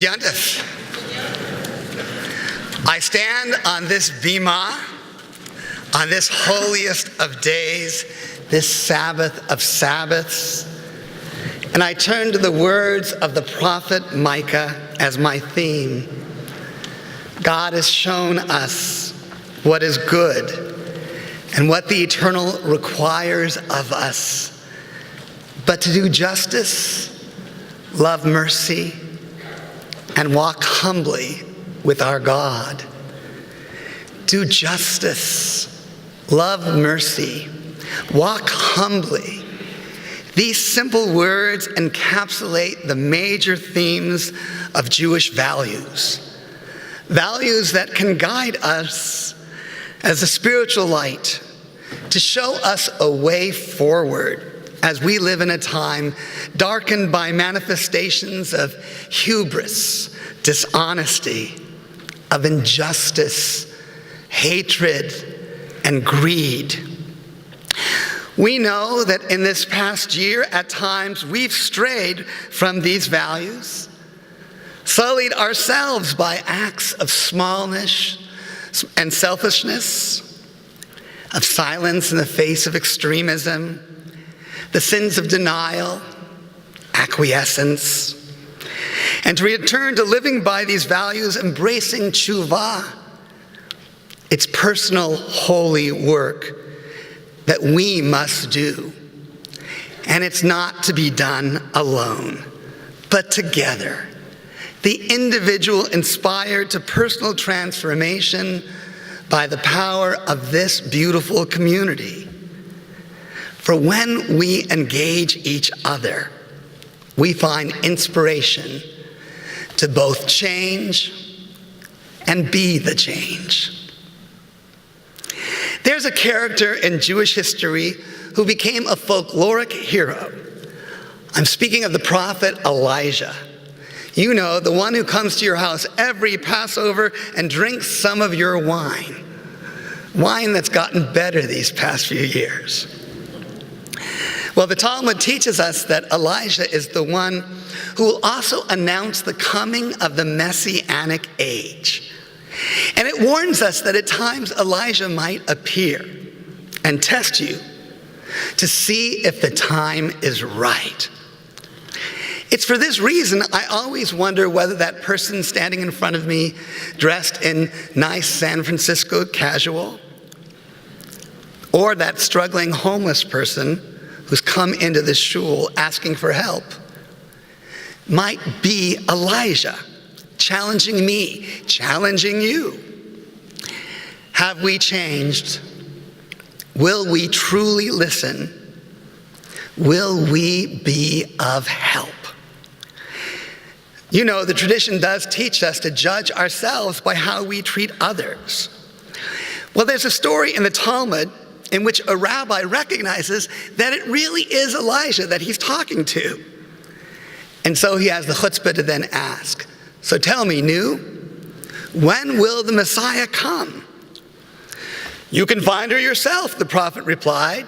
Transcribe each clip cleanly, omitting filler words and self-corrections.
Yantif. I stand on this bima, on this holiest of days, this Sabbath of Sabbaths, and I turn to the words of the prophet Micah as my theme. God has shown us what is good and what the eternal requires of us, but to do justice, love mercy, and walk humbly with our God. Do justice, love mercy, walk humbly. These simple words encapsulate the major themes of Jewish values. Values that can guide us as a spiritual light to show us a way forward as we live in a time darkened by manifestations of hubris, dishonesty, of injustice, hatred, and greed. We know that in this past year, at times, we've strayed from these values, sullied ourselves by acts of smallness and selfishness, of silence in the face of extremism, the sins of denial, acquiescence, and to return to living by these values, embracing tshuva, its personal holy work that we must do. And it's not to be done alone, but together. The individual inspired to personal transformation by the power of this beautiful community. For when we engage each other, we find inspiration to both change and be the change. There's a character in Jewish history who became a folkloric hero. I'm speaking of the prophet Elijah. You know, the one who comes to your house every Passover and drinks some of your wine. Wine that's gotten better these past few years. Well, the Talmud teaches us that Elijah is the one who will also announce the coming of the Messianic age. And it warns us that at times Elijah might appear and test you to see if the time is right. It's for this reason I always wonder whether that person standing in front of me, dressed in nice San Francisco casual, or that struggling homeless person who's come into this shul asking for help, might be Elijah, challenging me, challenging you. Have we changed? Will we truly listen? Will we be of help? You know, the tradition does teach us to judge ourselves by how we treat others. Well, there's a story in the Talmud in which a rabbi recognizes that it really is Elijah that he's talking to. And so he has the chutzpah to then ask, so tell me, Nu, when will the Messiah come? You can find her yourself, the prophet replied.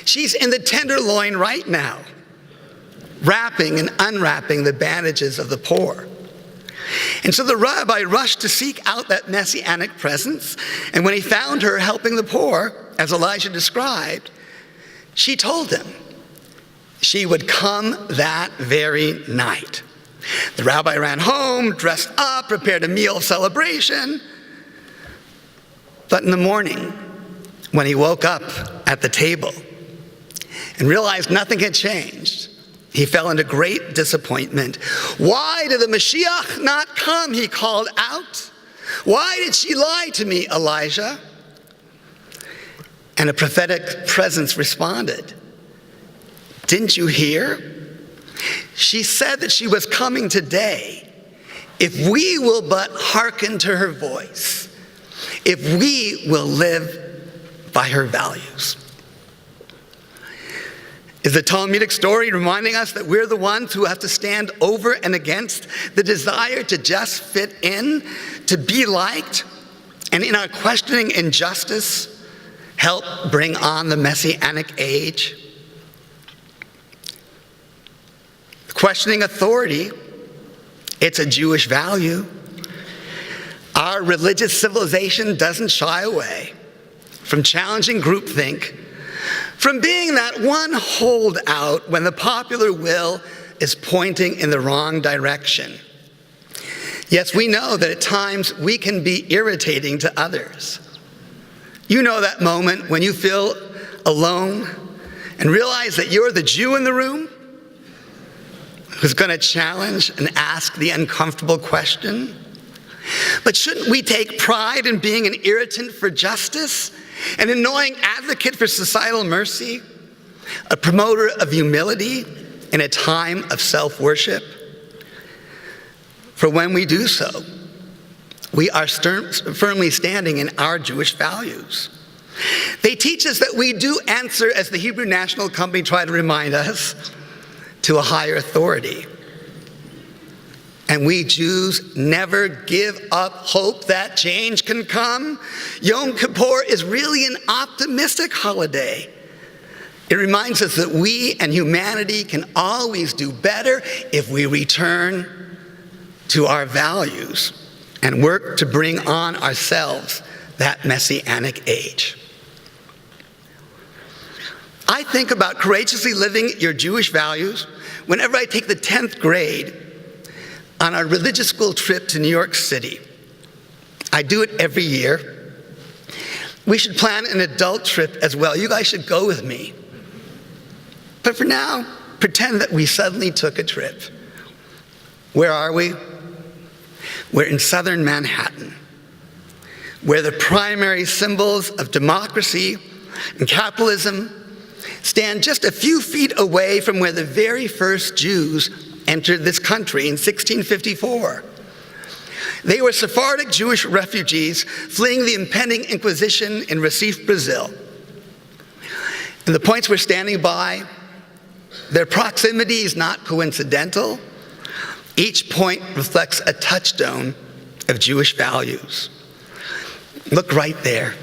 She's in the tenderloin right now, wrapping and unwrapping the bandages of the poor. And so the rabbi rushed to seek out that messianic presence, and when he found her helping the poor, as Elijah described, she told him she would come that very night. The rabbi ran home, dressed up, prepared a meal of celebration. But in the morning, when he woke up at the table and realized nothing had changed, he fell into great disappointment. Why did the Mashiach not come? He called out. Why did she lie to me, Elijah? And a prophetic presence responded, didn't you hear? She said that she was coming today if we will but hearken to her voice, if we will live by her values. Is the Talmudic story reminding us that we're the ones who have to stand over and against the desire to just fit in, to be liked, and in our questioning injustice, help bring on the Messianic age? Questioning authority It's a Jewish value. Our religious civilization doesn't shy away from challenging groupthink, from being that one holdout when the popular will is pointing in the wrong direction. Yes, we know that at times we can be irritating to others. You know that moment when you feel alone and realize that you're the Jew in the room who's going to challenge and ask the uncomfortable question? But shouldn't we take pride in being an irritant for justice, an annoying advocate for societal mercy, a promoter of humility in a time of self-worship? For when we do so, we are firmly standing in our Jewish values. They teach us that we do answer, as the Hebrew National Company tried to remind us, to a higher authority. And we Jews never give up hope that change can come. Yom Kippur is really an optimistic holiday. It reminds us that we and humanity can always do better if we return to our values and work to bring on ourselves that messianic age. I think about courageously living your Jewish values whenever I take the 10th grade on our religious school trip to New York City. I do it every year. We should plan an adult trip as well. You guys should go with me. But for now, pretend that we suddenly took a trip. Where are we? We're in southern Manhattan, where the primary symbols of democracy and capitalism stand just a few feet away from where the very first Jews entered this country in 1654. They were Sephardic Jewish refugees fleeing the impending Inquisition in Recife, Brazil. And the points we're standing by, their proximity is not coincidental. Each point reflects a touchstone of Jewish values. Look right there.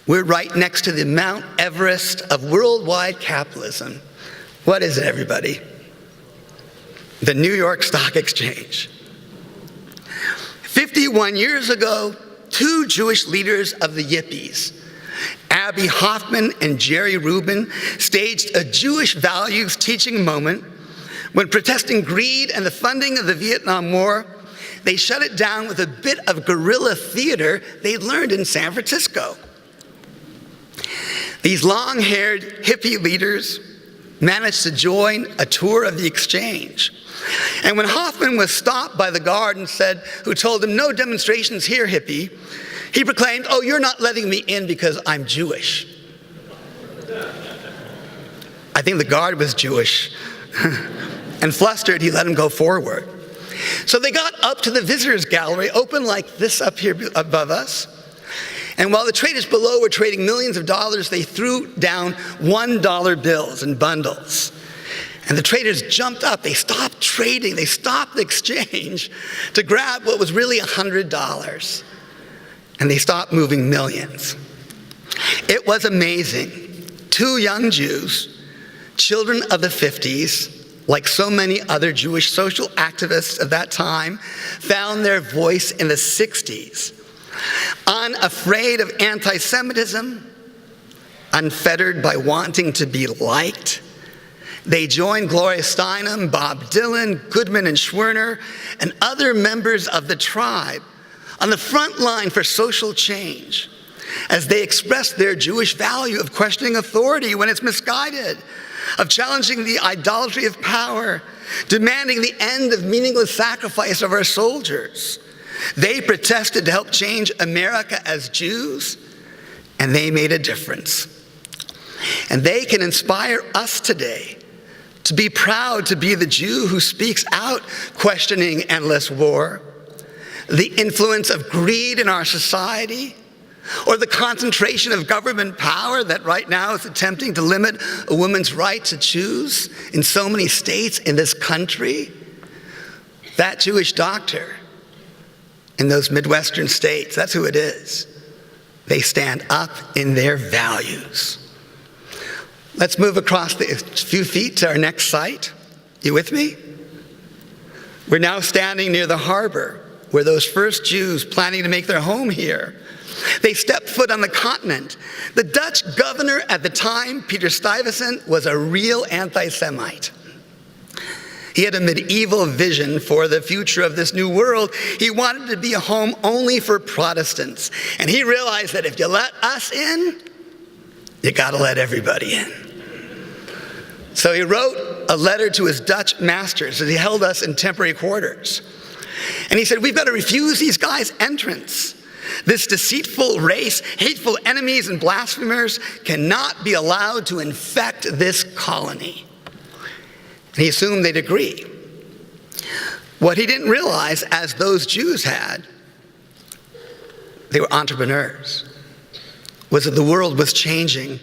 We're right next to the Mount Everest of worldwide capitalism. What is it, everybody? The New York Stock Exchange. 51 years ago, two Jewish leaders of the Yippies, Abby Hoffman and Jerry Rubin, staged a Jewish values teaching moment when, protesting greed and the funding of the Vietnam War, they shut it down with a bit of guerrilla theater they learned in San Francisco. These long-haired hippie leaders managed to join a tour of the exchange. And when Hoffman was stopped by the guard and who told him, "No demonstrations here, hippie," he proclaimed, "Oh, you're not letting me in because I'm Jewish." I think the guard was Jewish. And flustered, he let him go forward. So they got up to the visitors gallery, open like this up here above us. And while the traders below were trading millions of dollars, they threw down $1 bills in bundles. And the traders jumped up. They stopped trading. They stopped the exchange to grab what was really $100. And they stopped moving millions. It was amazing. Two young Jews, children of the 50s, like so many other Jewish social activists of that time, found their voice in the 60s. Unafraid of anti-Semitism, unfettered by wanting to be liked, they joined Gloria Steinem, Bob Dylan, Goodman and Schwerner, and other members of the tribe on the front line for social change as they expressed their Jewish value of questioning authority when it's misguided, of challenging the idolatry of power, demanding the end of meaningless sacrifice of our soldiers. They protested to help change America as Jews, and they made a difference. And they can inspire us today to be proud to be the Jew who speaks out, questioning endless war, the influence of greed in our society, or the concentration of government power that right now is attempting to limit a woman's right to choose in so many states in this country. That Jewish doctor in those Midwestern states, that's who it is. They stand up in their values. Let's move across the few feet to our next site. You with me? We're now standing near the harbor where those first Jews planning to make their home here, they stepped foot on the continent. The Dutch governor at the time, Peter Stuyvesant, was a real anti-Semite. He had a medieval vision for the future of this new world. He wanted to be a home only for Protestants. And he realized that if you let us in, you got to let everybody in. So he wrote a letter to his Dutch masters as he held us in temporary quarters. And he said, we've got to refuse these guys entrance. This deceitful race, hateful enemies and blasphemers cannot be allowed to infect this colony. And he assumed they'd agree. What he didn't realize, as those Jews had, they were entrepreneurs, was that the world was changing.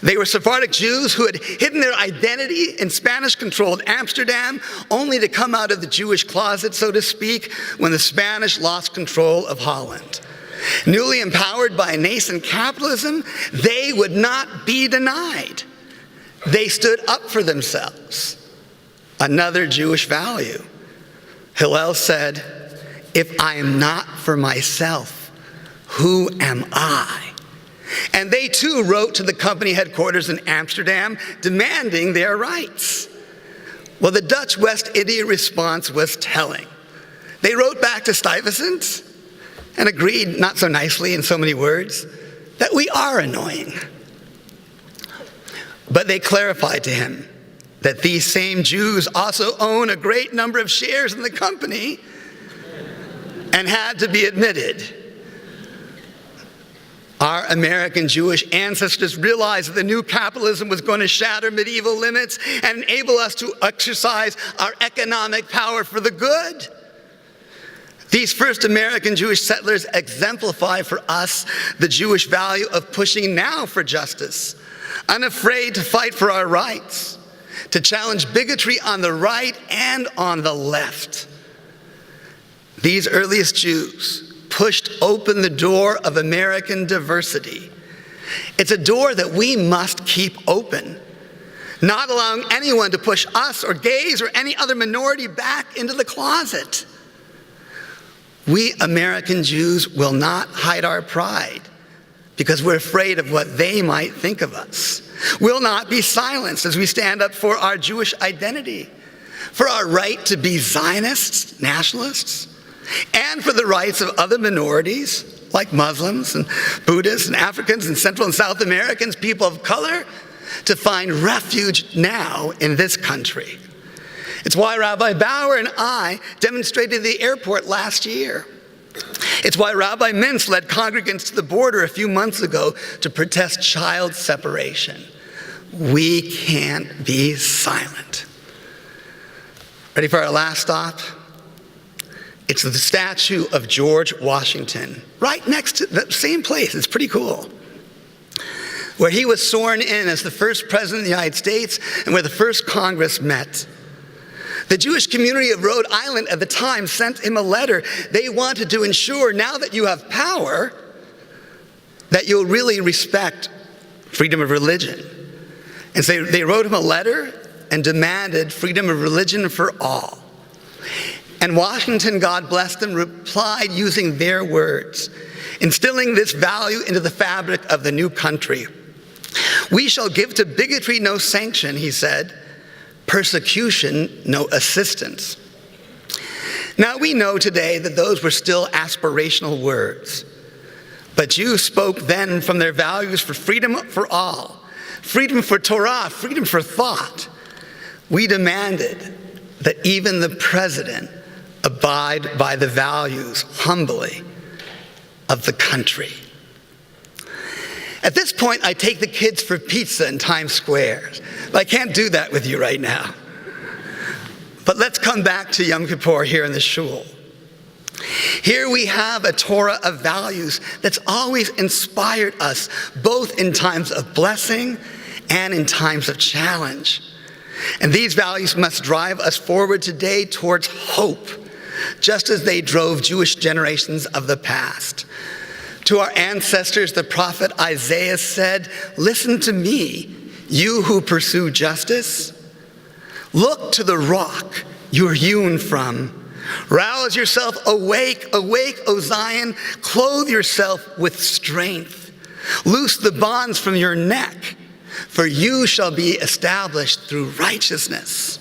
They were Sephardic Jews who had hidden their identity in Spanish-controlled Amsterdam, only to come out of the Jewish closet, so to speak, when the Spanish lost control of Holland. Newly empowered by nascent capitalism, they would not be denied. They stood up for themselves. Another Jewish value. Hillel said, if I am not for myself, who am I? And they too wrote to the company headquarters in Amsterdam demanding their rights. Well, the Dutch West India response was telling. They wrote back to Stuyvesant and agreed, not so nicely in so many words, that we are annoying. But they clarified to him that these same Jews also own a great number of shares in the company and had to be admitted. Our American Jewish ancestors realized that the new capitalism was going to shatter medieval limits and enable us to exercise our economic power for the good. These first American Jewish settlers exemplify for us the Jewish value of pushing now for justice, unafraid to fight for our rights, to challenge bigotry on the right and on the left. These earliest Jews pushed open the door of American diversity. It's a door that we must keep open, not allowing anyone to push us or gays or any other minority back into the closet. We American Jews will not hide our pride because we're afraid of what they might think of us. We'll not be silenced as we stand up for our Jewish identity, for our right to be Zionists, nationalists, and for the rights of other minorities like Muslims and Buddhists and Africans and Central and South Americans, people of color, to find refuge now in this country. It's why Rabbi Bauer and I demonstrated at the airport last year. It's why Rabbi Mintz led congregants to the border a few months ago to protest child separation. We can't be silent. Ready for our last stop? It's the statue of George Washington, right next to the same place. It's pretty cool. Where he was sworn in as the first president of the United States and where the first Congress met. The Jewish community of Rhode Island at the time sent him a letter. They wanted to ensure, now that you have power, that you'll really respect freedom of religion. And so they wrote him a letter and demanded freedom of religion for all. And Washington, God bless them, replied using their words, instilling this value into the fabric of the new country. We shall give to bigotry no sanction, he said, persecution no assistance. Now we know today that those were still aspirational words, but Jews spoke then from their values for freedom for all, freedom for Torah, freedom for thought. We demanded that even the president abide by the values, humbly, of the country. At this point, I take the kids for pizza in Times Square. But I can't do that with you right now. But let's come back to Yom Kippur here in the shul. Here we have a Torah of values that's always inspired us, both in times of blessing and in times of challenge. And these values must drive us forward today towards hope, just as they drove Jewish generations of the past. To our ancestors, the prophet Isaiah said, "Listen to me, you who pursue justice. Look to the rock, you are hewn from. Rouse yourself, awake, awake, O Zion. Clothe yourself with strength. Loose the bonds from your neck, for you shall be established through righteousness.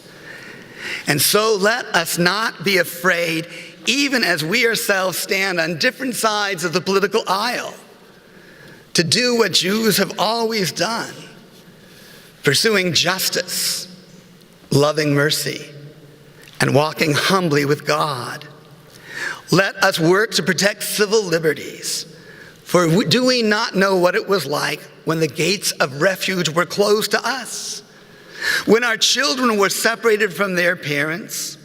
And so let us not be afraid, even as we ourselves stand on different sides of the political aisle, to do what Jews have always done, pursuing justice, loving mercy, and walking humbly with God. Let us work to protect civil liberties. For do we not know what it was like when the gates of refuge were closed to us? When our children were separated from their parents?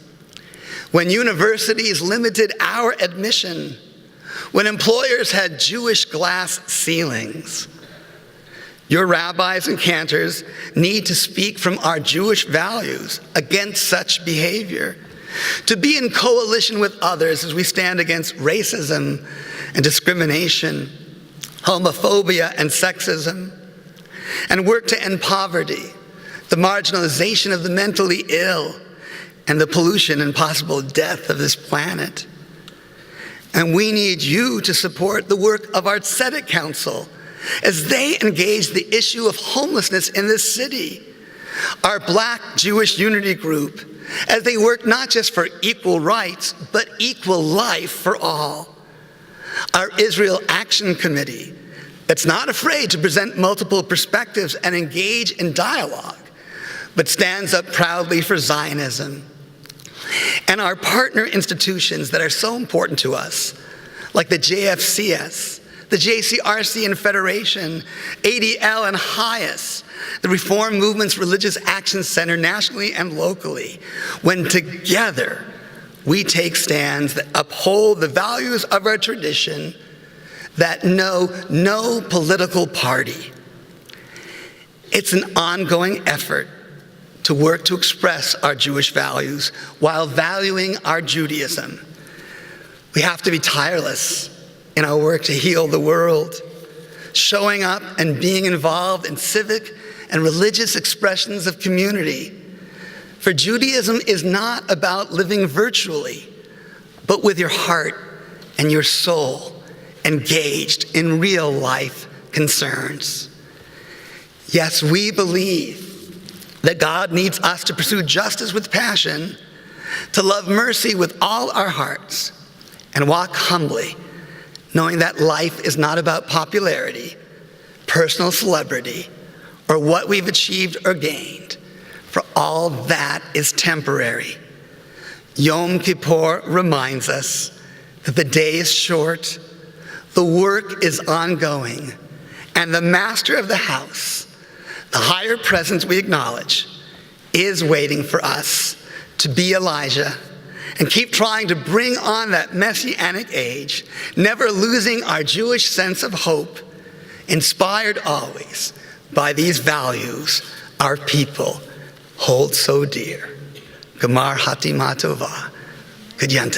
When universities limited our admission? When employers had Jewish glass ceilings? Your rabbis and cantors need to speak from our Jewish values against such behavior, to be in coalition with others as we stand against racism and discrimination, homophobia and sexism, and work to end poverty, the marginalization of the mentally ill, and the pollution and possible death of this planet. And we need you to support the work of our Tzedek Council as they engage the issue of homelessness in this city, our Black Jewish Unity Group, as they work not just for equal rights, but equal life for all. Our Israel Action Committee, that's not afraid to present multiple perspectives and engage in dialogue, but stands up proudly for Zionism. And our partner institutions that are so important to us, like the JFCS, the JCRC and Federation, ADL and HIAS, the Reform Movement's Religious Action Center nationally and locally, when together we take stands that uphold the values of our tradition, that know no political party. It's an ongoing effort to work to express our Jewish values while valuing our Judaism. We have to be tireless in our work to heal the world, showing up and being involved in civic and religious expressions of community. For Judaism is not about living virtually, but with your heart and your soul engaged in real life concerns. Yes, we believe that God needs us to pursue justice with passion, to love mercy with all our hearts, and walk humbly, knowing that life is not about popularity, personal celebrity, or what we've achieved or gained, for all that is temporary. Yom Kippur reminds us that the day is short, the work is ongoing, and the master of the house, the higher presence we acknowledge, is waiting for us to be Elijah and keep trying to bring on that messianic age, never losing our Jewish sense of hope, inspired always by these values our people hold so dear. Gemar Hatima Tova. Good Yanta.